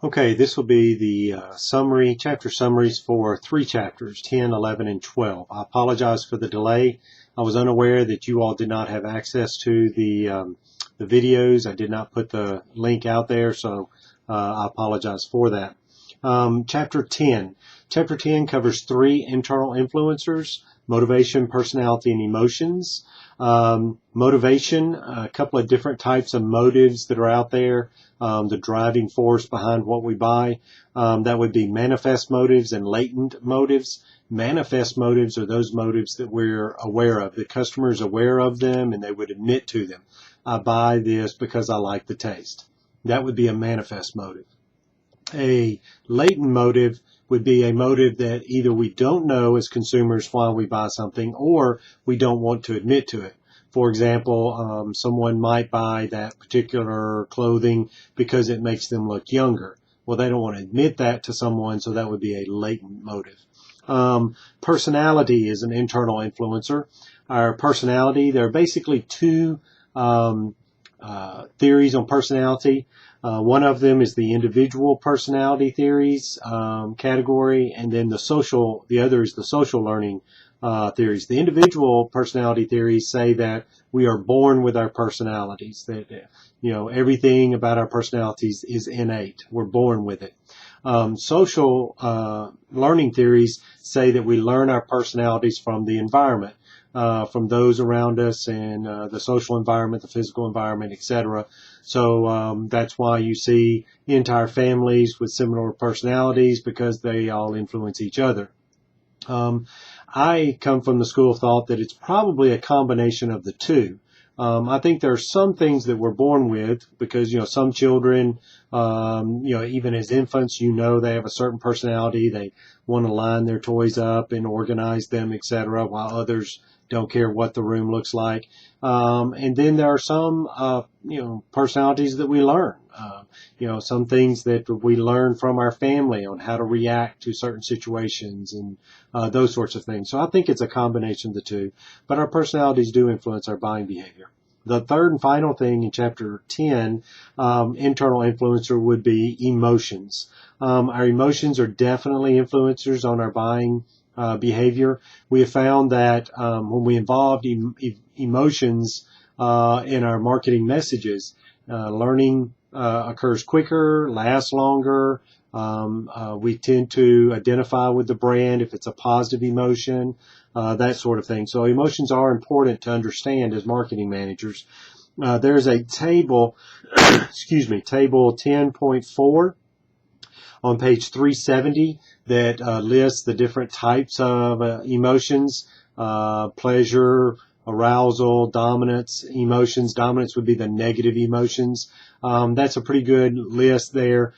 Okay, this will be the chapter summaries for 3 chapters, 10, 11, and 12. I apologize for the delay. I was unaware that you all did not have access to the videos. I did not put the link out there, so I apologize for that. Chapter 10. Chapter 10 covers 3 internal influencers: motivation, personality, and emotions. Motivation, a couple of different types of motives that are out there. The driving force behind what we buy. That would be manifest motives and latent motives. Manifest motives are those motives that we're aware of. The customer is aware of them and they would admit to them. I buy this because I like the taste. That would be a manifest motive. A latent motive would be a motive that either we don't know as consumers why we buy something, or we don't want to admit to it. For example, someone might buy that particular clothing because it makes them look younger. Well, they don't want to admit that to someone, so that would be a latent motive. Personality is an internal influencer. Our personality, there are basically 2 theories on personality. One of them is the individual personality theories category, and then the other is the social learning theories. The individual personality theories say that we are born with our personalities, that everything about our personalities is innate. We're born with it. Social learning theories say that we learn our personalities from the environment, from those around us, and the social environment, the physical environment, etc. So that's why you see entire families with similar personalities, because they all influence each other. I come from the school of thought that it's probably a combination of the 2. I think there are some things that we're born with, because some children, even as infants, they have a certain personality. They want to line their toys up and organize them, etc., while others don't care what the room looks like. And then there are some, personalities that we learn. Some things that we learn from our family on how to react to certain situations and those sorts of things. So I think it's a combination of the 2, but our personalities do influence our buying behavior. The third and final thing in chapter 10, internal influencer, would be emotions. Our emotions are definitely influencers on our buying behavior. We have found that when we involve emotions in our marketing messages, learning occurs quicker, lasts longer. We tend to identify with the brand if it's a positive emotion, that sort of thing. So emotions are important to understand as marketing managers. There's a table, table 10.4 on page 370 that lists the different types of emotions: pleasure, arousal, dominance emotions. Dominance would be the negative emotions. That's a pretty good list there.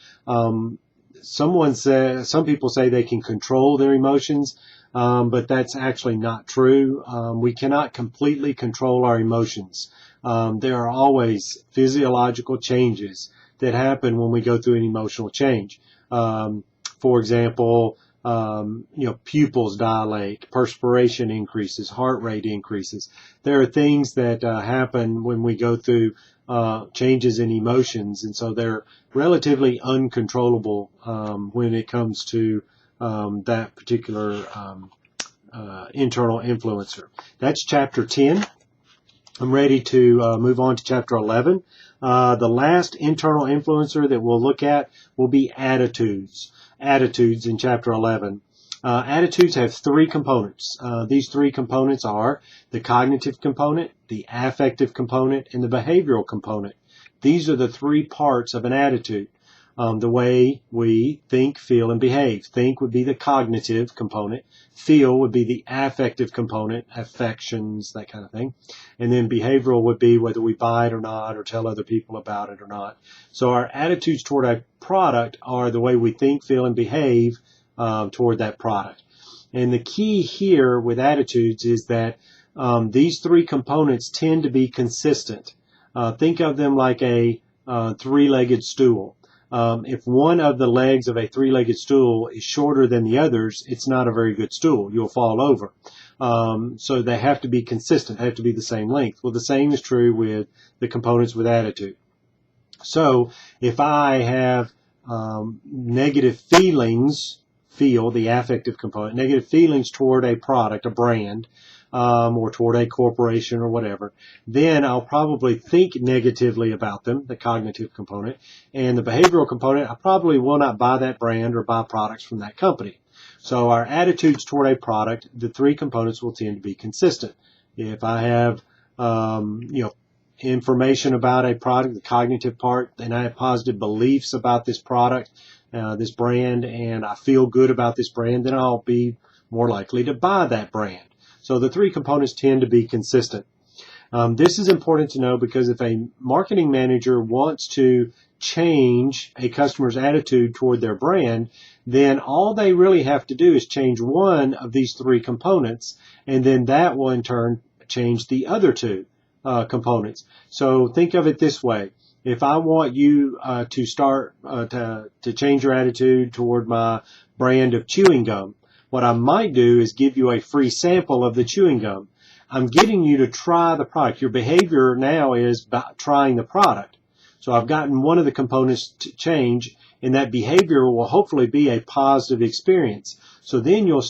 Some people say they can control their emotions, but that's actually not true. We cannot completely control our emotions. There are always physiological changes that happen when we go through an emotional change. For example, pupils dilate, perspiration increases, heart rate increases. There are things that happen when we go through changes in emotions, and so they're relatively uncontrollable when it comes to that particular internal influencer. That's chapter 10. I'm ready to move on to chapter 11. The last internal influencer that we'll look at will be attitudes. Attitudes in chapter 11. Attitudes have 3 components. These 3 components are the cognitive component, the affective component, and the behavioral component. These are the 3 parts of an attitude. The way we think, feel, and behave. Think would be the cognitive component. Feel would be the affective component, affections, that kind of thing. And then behavioral would be whether we buy it or not, or tell other people about it or not. So our attitudes toward a product are the way we think, feel, and behave toward that product. And the key here with attitudes is that these 3 components tend to be consistent. Think of them like a 3-legged stool. If one of the legs of a 3-legged stool is shorter than the others, it's not a very good stool. You'll fall over. So they have to be consistent, have to be the same length. Well, the same is true with the components with attitude. So if I have negative feelings, the affective component, negative feelings toward a product, a brand, or toward a corporation or whatever, then I'll probably think negatively about them, the cognitive component, and the behavioral component, I probably will not buy that brand or buy products from that company. So our attitudes toward a product, the three components will tend to be consistent. If I have, information about a product, the cognitive part, and I have positive beliefs about this product, this brand, and I feel good about this brand, then I'll be more likely to buy that brand. So the three components tend to be consistent. This is important to know because if a marketing manager wants to change a customer's attitude toward their brand, then all they really have to do is change one of these three components, and then that will in turn change the other two components. So think of it this way. If I want you to start to change your attitude toward my brand of chewing gum, what I might do is give you a free sample of the chewing gum. I'm getting you to try the product. Your behavior now is about trying the product. So I've gotten one of the components to change, and that behavior will hopefully be a positive experience. So then you'll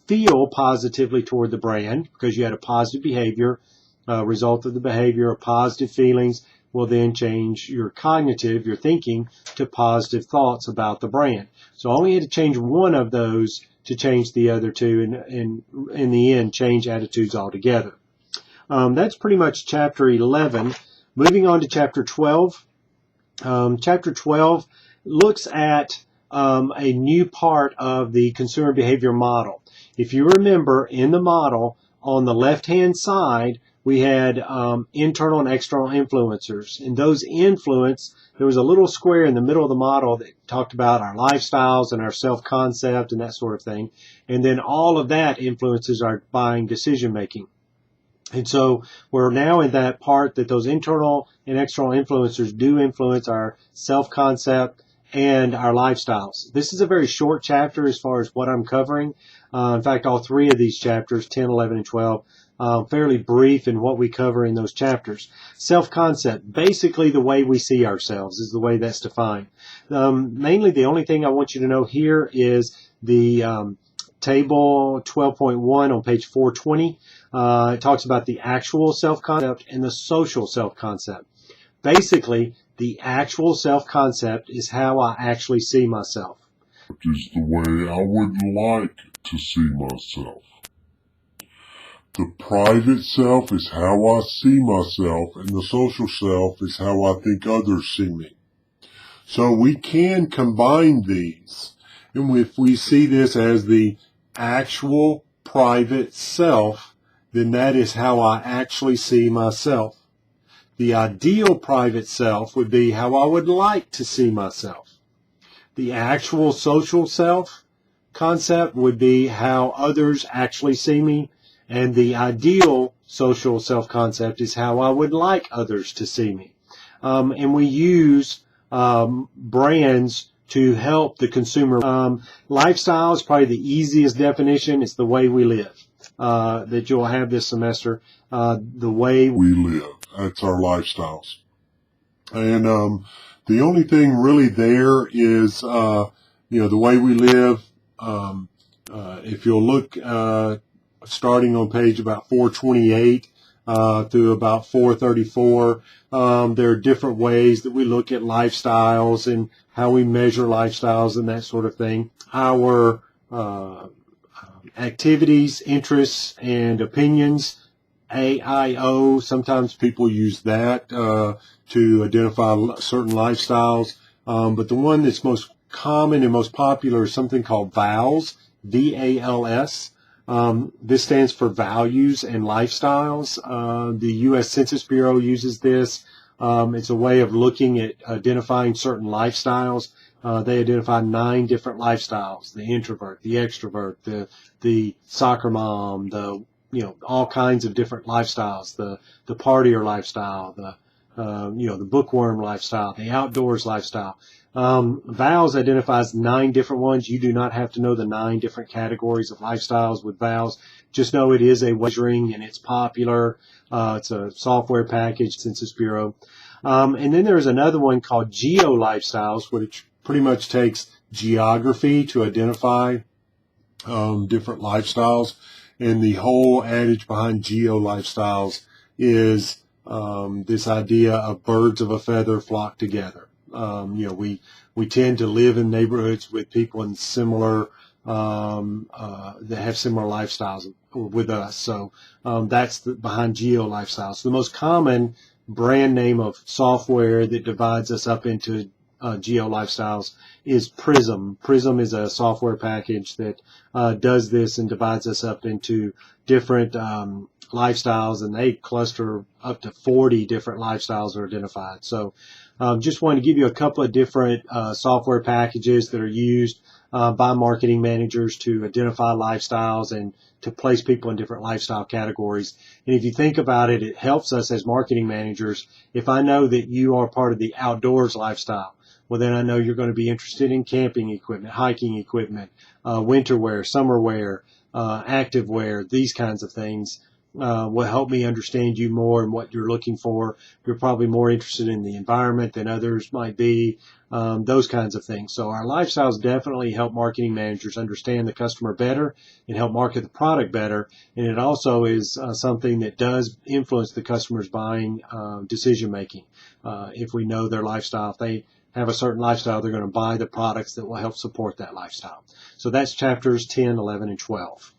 feel positively toward the brand because you had a positive behavior. Result of the behavior, positive feelings will then change your cognitive, your thinking, to positive thoughts about the brand. So I only had to change one of those to change the other two, and in the end, change attitudes altogether. That's pretty much chapter 11. Moving on to chapter 12. Chapter 12 looks at a new part of the consumer behavior model. If you remember, in the model, on the left-hand side, we had internal and external influencers. And those there was a little square in the middle of the model that talked about our lifestyles and our self-concept and that sort of thing. And then all of that influences our buying decision-making. And so we're now in that part that those internal and external influencers do influence our self-concept and our lifestyles. This is a very short chapter as far as what I'm covering. In fact, all three of these chapters, 10, 11, and 12, fairly brief in what we cover in those chapters. Self-concept, basically the way we see ourselves is the way that's defined. Mainly the only thing I want you to know here is the table 12.1 on page 420. It talks about the actual self-concept and the social self-concept. Basically, the actual self-concept is how I actually see myself. Is the way I would like to see myself. The private self is how I see myself, and the social self is how I think others see me. So we can combine these. And if we see this as the actual private self, then that is how I actually see myself. The ideal private self would be how I would like to see myself. The actual social self concept would be how others actually see me. And the ideal social self-concept is how I would like others to see me. And we use brands to help the consumer. Lifestyle is probably the easiest definition. It's the way we live that you'll have this semester. The way we live. That's our lifestyles. And the only thing really there is, the way we live. If you'll look starting on page about 428 through about 434, there are different ways that we look at lifestyles and how we measure lifestyles and that sort of thing. Our activities, interests, and opinions, AIO, sometimes people use that to identify certain lifestyles, but the one that's most common and most popular is something called VALS, VALS. This stands for values and lifestyles. The U.S. Census Bureau uses this. It's a way of looking at identifying certain lifestyles. They identify 9 different lifestyles: the introvert, the extrovert, the soccer mom, all kinds of different lifestyles, the partier lifestyle, the bookworm lifestyle, the outdoors lifestyle. VALS identifies 9 different ones. You do not have to know the 9 different categories of lifestyles with VALS. Just know it is a measuring and it's popular. It's a software package, Census Bureau. And then there's another one called Geo Lifestyles, which pretty much takes geography to identify different lifestyles. And the whole adage behind geo lifestyles is this idea of birds of a feather flock together. We tend to live in neighborhoods with people in similar that have similar lifestyles with us. So that's behind geo lifestyles. The most common brand name of software that divides us up into geo lifestyles is Prism. Prism is a software package that does this and divides us up into different lifestyles, and they cluster up to 40 different lifestyles are identified. So just wanted to give you a couple of different software packages that are used by marketing managers to identify lifestyles and to place people in different lifestyle categories. And if you think about it, it helps us as marketing managers. If I know that you are part of the outdoors lifestyle, well, then I know you're going to be interested in camping equipment, hiking equipment, winter wear, summer wear, active wear, these kinds of things. Will help me understand you more and what you're looking for. You're probably more interested in the environment than others might be, those kinds of things. So our lifestyles definitely help marketing managers understand the customer better and help market the product better. And it also is something that does influence the customer's buying decision making. If we know their lifestyle, if they have a certain lifestyle, they're going to buy the products that will help support that lifestyle. So that's chapters 10, 11, and 12.